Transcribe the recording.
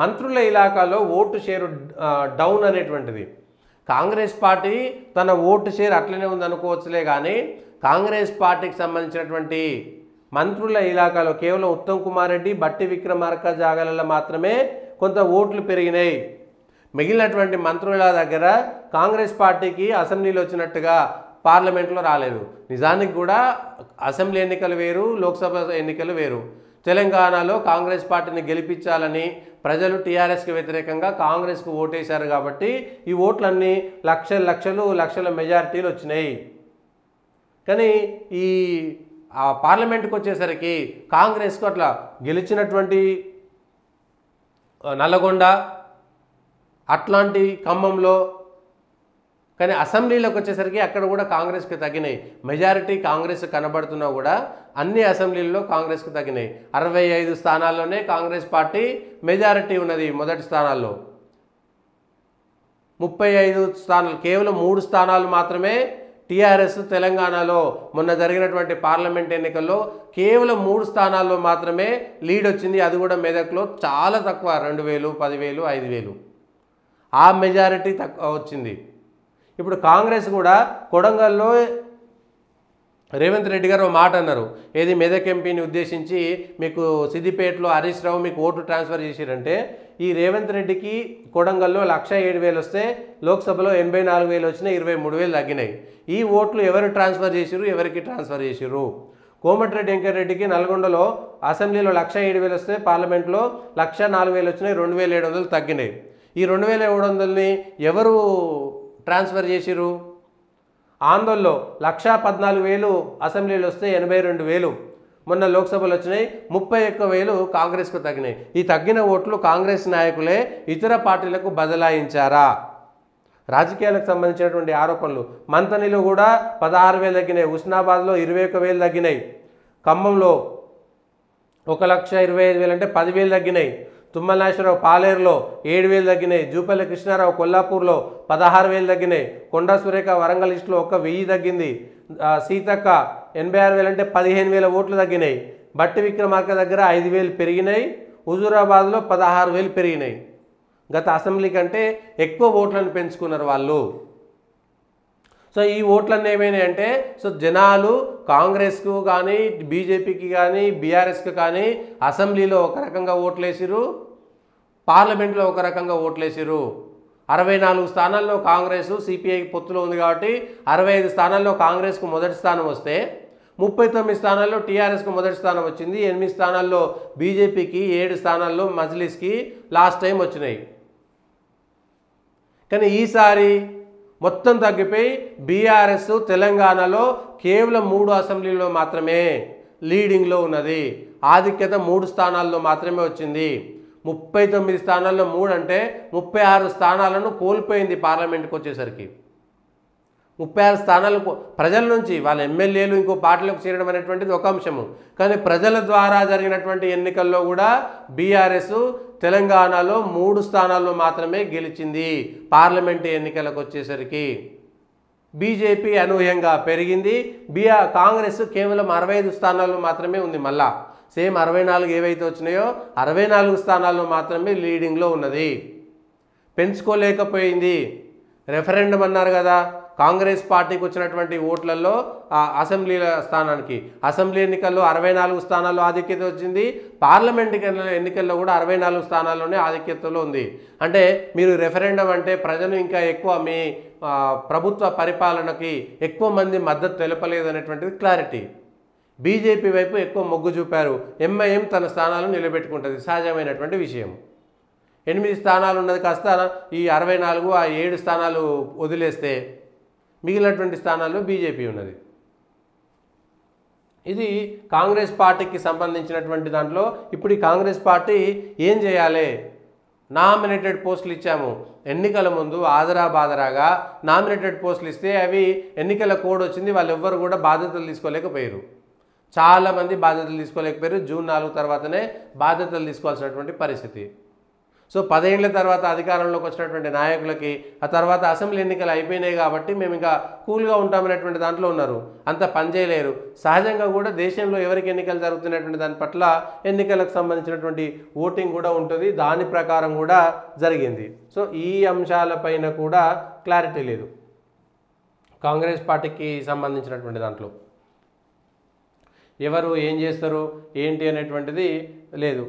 మంత్రుల ఇలాకాలో vote share down అనేటువంటిది. Congress party తన ఓటు షేర్ అట్లనే ఉందనుకోవచ్చులే, కానీ కాంగ్రెస్ పార్టీకి సంబంధించినటువంటి మంత్రుల ఇలాకాలో కేవలం ఉత్తమ్ కుమార్ రెడ్డి, బట్టి విక్రమార్క జాగాలలో మాత్రమే కొంత ఓట్లు పెరిగినాయి. మిగిలినటువంటి మంత్రుల దగ్గర కాంగ్రెస్ పార్టీకి అసెంబ్లీలో వచ్చినట్టుగా పార్లమెంట్లో రాలేదు. నిజానికి కూడా అసెంబ్లీ ఎన్నికలు వేరు, లోక్సభ ఎన్నికలు వేరు. తెలంగాణలో కాంగ్రెస్ పార్టీని గెలిపించాలని ప్రజలు టీఆర్ఎస్కి వ్యతిరేకంగా కాంగ్రెస్కు ఓటేశారు కాబట్టి ఈ ఓట్లన్నీ లక్షల మెజారిటీలు వచ్చినాయి. కానీ ఈ పార్లమెంట్కి వచ్చేసరికి కాంగ్రెస్కు అట్లా గెలిచినటువంటి నల్లగొండ, అట్లాంటి ఖమ్మంలో, కానీ అసెంబ్లీలోకి వచ్చేసరికి అక్కడ కూడా కాంగ్రెస్కి తగ్గినాయి. మెజారిటీ కాంగ్రెస్ కనబడుతున్నా కూడా అన్ని అసెంబ్లీల్లో కాంగ్రెస్కి తగ్గినాయి. 65 స్థానాల్లోనే కాంగ్రెస్ పార్టీ మెజారిటీ ఉన్నది. మొదటి స్థానాల్లో 35 స్థానాలు, కేవలం 3 స్థానాలు మాత్రమే టీఆర్ఎస్ తెలంగాణలో మొన్న జరిగినటువంటి పార్లమెంట్ ఎన్నికల్లో కేవలం 3 స్థానాల్లో మాత్రమే లీడ్ వచ్చింది. అది కూడా మెదక్లో చాలా తక్కువ, 2000, 10,000, 5,000 ఆ మెజారిటీ తక్కువ వచ్చింది. ఇప్పుడు కాంగ్రెస్ కూడా కొడంగల్లో రేవంత్ రెడ్డి గారు మాట అన్నారు, ఏది మెదక్ ఎంపీని ఉద్దేశించి, మీకు సిద్దిపేటలో హరీష్ రావు మీకు ఓటు ట్రాన్స్ఫర్ చేసిరంటే ఈ రేవంత్ రెడ్డికి కొడంగల్లో 1,07,000 వస్తే లోక్సభలో 84,000 వచ్చినాయి, 23,000 తగ్గినాయి. ఈ ఓట్లు ఎవరు ట్రాన్స్ఫర్ చేసిరు, ఎవరికి ట్రాన్స్ఫర్ చేసిరు? కోమటిరెడ్డి వెంకటరెడ్డికి నల్గొండలో అసెంబ్లీలో 1,07,000 వస్తే పార్లమెంట్లో 1,04,000 వచ్చినాయి, 2,700 తగ్గినాయి. ఈ 2,700ని ఎవరు ట్రాన్స్ఫర్ చేసిరు? ఆందోళనలో 1,14,000 అసెంబ్లీలో వస్తే 82,000 మొన్న లోక్సభలో వచ్చినాయి, 31,000 కాంగ్రెస్కు తగ్గినాయి. ఈ తగ్గిన ఓట్లు కాంగ్రెస్ నాయకులే ఇతర పార్టీలకు బదలాయించారా? రాజకీయాలకు సంబంధించినటువంటి ఆరోపణలు. మంతనిలో కూడా 16,000 తగ్గినాయి, హుస్నాబాద్లో 21,000 తగ్గినాయి, ఖమ్మంలో 1,25,000 అంటే 10,000 తగ్గినాయి, తుమ్మల నాగేశ్వరరావు పాలేరులో 7,000 తగ్గినాయి, జూపల్లి కృష్ణారావు కొల్లాపూర్లో 16,000 తగ్గినాయి, కొండా సురేఖ వరంగల్ లిస్టులో 1,000 తగ్గింది, సీతక్క 86,000 అంటే 15,000 ఓట్లు తగ్గినాయి, బట్టి విక్రమార్క దగ్గర 5,000 పెరిగినాయి, హుజూరాబాద్లో 16,000 పెరిగినాయి. గత అసెంబ్లీ కంటే ఎక్కువ ఓట్లను పెంచుకున్నారు వాళ్ళు. సో ఈ ఓట్లన్నీ ఏమైనాయి అంటే, సో జనాలు కాంగ్రెస్కు కానీ బీజేపీకి కానీ బీఆర్ఎస్కి కానీ అసెంబ్లీలో ఒక రకంగా ఓట్లేసిరు, పార్లమెంట్లో ఒక రకంగా ఓట్లేసిరు. 64 స్థానాల్లో కాంగ్రెస్ సిపిఐ పొత్తులో ఉంది కాబట్టి 65 స్థానాల్లో కాంగ్రెస్కు మొదటి స్థానం వస్తే 39 స్థానాల్లో టీఆర్ఎస్కు మొదటి స్థానం వచ్చింది, 8 స్థానాల్లో బీజేపీకి, 7 స్థానాల్లో మజ్లిస్కి లాస్ట్ టైం వచ్చినాయి. కానీ ఈసారి మొత్తం తగ్గిపోయి బీఆర్ఎస్ తెలంగాణలో కేవలం 3 అసెంబ్లీలో మాత్రమే లీడింగ్లో ఉన్నది. ఆధిక్యత 3 స్థానాల్లో మాత్రమే వచ్చింది. 39 స్థానాల్లో 3 అంటే 36 స్థానాలను కోల్పోయింది. పార్లమెంట్కి వచ్చేసరికి 36 స్థానాలు ప్రజల నుంచి, వాళ్ళ ఎమ్మెల్యేలు ఇంకో పార్టీలకు చేరడం అనేటువంటిది ఒక అంశము. కానీ ప్రజల ద్వారా జరిగినటువంటి ఎన్నికల్లో కూడా బీఆర్ఎస్ తెలంగాణలో 3 స్థానాల్లో మాత్రమే గెలిచింది. పార్లమెంటు ఎన్నికలకు వచ్చేసరికి బీజేపీ అనూహ్యంగా పెరిగింది. కాంగ్రెస్ కేవలం 65 స్థానాల్లో మాత్రమే ఉంది. మళ్ళా సేమ్ 64 ఏవైతే వచ్చినాయో 64 స్థానాల్లో మాత్రమే లీడింగ్లో ఉన్నది. పెంచుకోలేకపోయింది. రెఫరెండం అన్నారు కదా, కాంగ్రెస్ పార్టీకి వచ్చినటువంటి ఓట్లలో అసెంబ్లీ స్థానానికి, అసెంబ్లీ ఎన్నికల్లో 64 స్థానాల్లో ఆధిక్యత వచ్చింది. పార్లమెంట్ ఎన్నికల్లో కూడా 64 స్థానాల్లోనే ఆధిక్యతలో ఉంది. అంటే మీరు రెఫరెండం అంటే ప్రజలు ఇంకా ఎక్కువ మీ ప్రభుత్వ పరిపాలనకి ఎక్కువ మంది మద్దతు తెలపలేదు అనేటువంటిది క్లారిటీ. బీజేపీ వైపు ఎక్కువ మొగ్గు చూపారు. ఎంఐఎం తన స్థానాలను నిలబెట్టుకుంటుంది, సహజమైనటువంటి విషయం. 8 స్థానాలు ఉన్నది కాస్త ఈ 64, ఆ 7 స్థానాలు వదిలేస్తే మిగిలినటువంటి స్థానాల్లో బీజేపీ ఉన్నది. ఇది కాంగ్రెస్ పార్టీకి సంబంధించినటువంటి దాంట్లో. ఇప్పుడు ఈ కాంగ్రెస్ పార్టీ ఏం చేయాలి? నామినేటెడ్ పోస్టులు ఇచ్చాము, ఎన్నికల ముందు ఆదరాబాదరాగా నామినేటెడ్ పోస్టులు ఇస్తే అవి ఎన్నికల కోడ్ వచ్చింది, వాళ్ళు ఎవ్వరు కూడా బాధ్యతలు తీసుకోలేకపోయారు. చాలామంది బాధ్యతలు తీసుకోలేకపోయారు. జూన్ 4 తర్వాతనే బాధ్యతలు తీసుకోవాల్సినటువంటి పరిస్థితి. సో 10 ఏళ్ల తర్వాత అధికారంలోకి వచ్చినటువంటి నాయకులకి ఆ తర్వాత అసెంబ్లీ ఎన్నికలు అయిపోయినాయి కాబట్టి మేము ఇంకా కూల్గా ఉంటామనేటువంటి దాంట్లో ఉన్నారు. అంత పనిచేయలేరు. సహజంగా కూడా దేశంలో ఎవరికి ఎన్నికలు జరుగుతున్నటువంటి దాని పట్ల ఎన్నికలకు సంబంధించినటువంటి ఓటింగ్ కూడా ఉంటుంది. దాని ప్రకారం కూడా జరిగింది. సో ఈ అంశాలపైన కూడా క్లారిటీ లేదు కాంగ్రెస్ పార్టీకి సంబంధించినటువంటి దాంట్లో. ఎవరు ఏం చేస్తారు ఏంటి అనేటువంటిది లేదు.